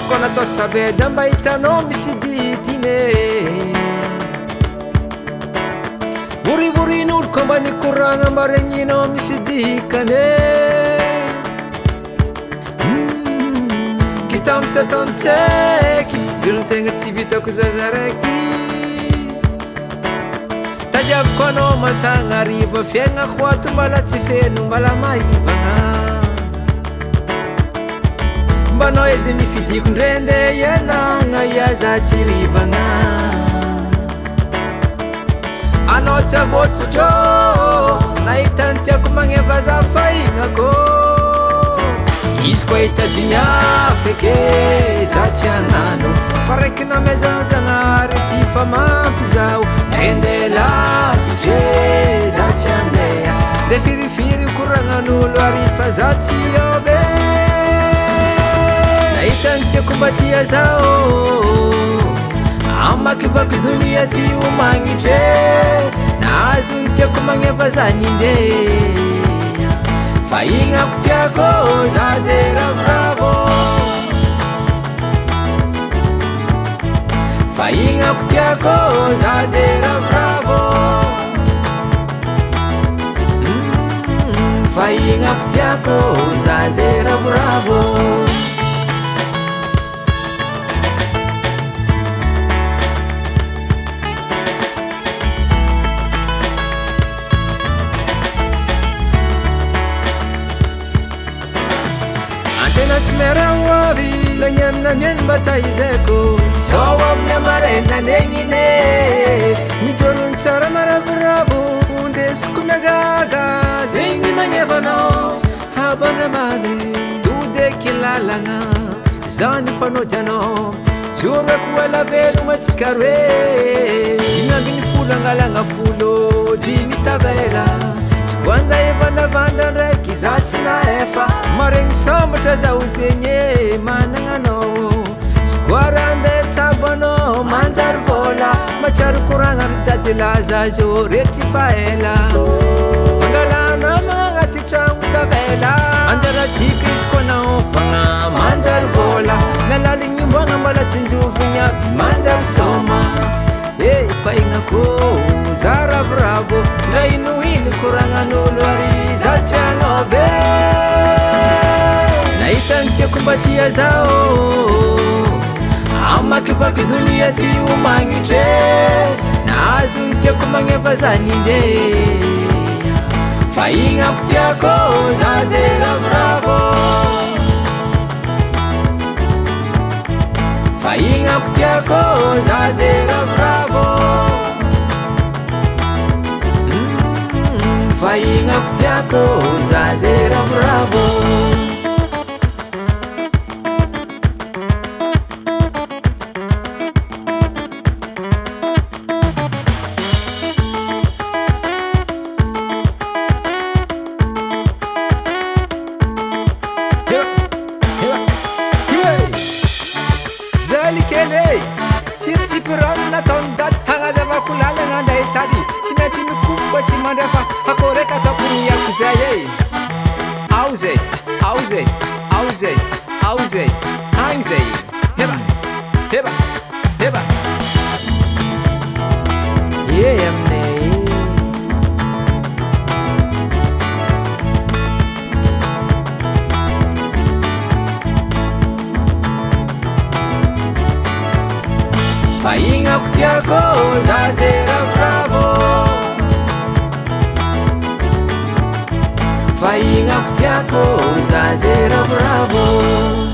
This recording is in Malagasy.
ataoko natao saveda mba hitanao misy ditine vorivorin'olo ko mba nikoragna mba regninao misy dikane kitamitsy ataony tseky vilotegna tsy vitako zazaraiky tadiaviko anao mantsagna riva fiaigna ko ato mbala tsy feno mbala maivagna mbanao edy nifidiko ndrende ianagna iaza tsy rivagna anao tsy avôtsotro nahitany tiako magneva za fahignako izy koa hitadiny afake za tsy anano fa raiky namezanzagnary ty fa mampy zao ndrende lavitry za tsy andeha nde firifiry koragnan'olo ary fa za tsy ove nahitany tiako mba tia zao amakivaky donia ty omagnitre nahazo ny tiako magneva zany inde fa ignako tiako za ze ravoravo fa ignako tiako za ze ravoravo fa ignako tiako za ze ravoravo tsy meragnoavy lagnanina miany mba taizako sao amin'ny amarena negnine mijorony tsara maravoravo ndesiko miagaga zegny magnevanao habanamady todeky lalagna zany fanojanao jorako ela velogna tsikaro e inambiny folo angalagna folo dimy tavela Quando vanavanda ndraiky za tsy naefa maregny sambatra zaho zegny e managnanao skoara andeha tsabo anao manjary vola matsiaro koragna ry tadilaza zo retry fa ela mangalana magnaty tragno tavela anjaratsika izy koa naompagna manjary vola nalalignimbagna mbala tsinjovigny aby manjary soma e fahignako za ravoravo ndra inoino koragnan'olo ary za tsy anove nahitany tiako mba tia zao amakivaky donia ty omagnitre nahazo ny tiako magneva zany inde fa ignako tiako za ze ravoravo fa ignako tiako za ze ravoravo fa ignako tiako za ze ravoravo zalikele tsiritsipirano nataony daty hagnazavako lalagna andray tady tsy maintsy mikofoka tsy mandrefa akoreka ataokoniako zay e ao zay ao zay ao zay ao zay agny zay heba heba heba e aminay fa ignako tiako za ze ravoravo fa ignako tiako za ze ravoravo